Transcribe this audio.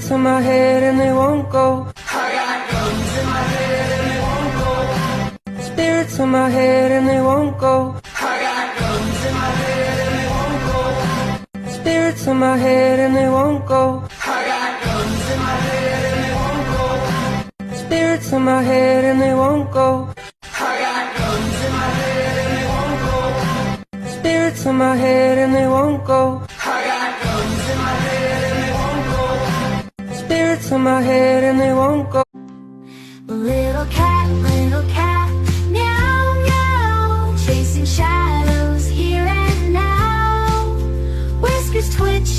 Spirits in my head and they won't go. I got guns in my head and they won't go. Spirits in my head and they won't go. I got guns in my head and they won't go. Spirits in my head and they won't go. I got guns in my head and they won't go. Spirits in my head and they won't go. I got guns in my head and they won't go. Spirits in my head and they won't go. I got guns in my head and they won't go. Spirits in my head and they won't go. Little cat, meow, meow, chasing shadows here and now. Whiskers twitch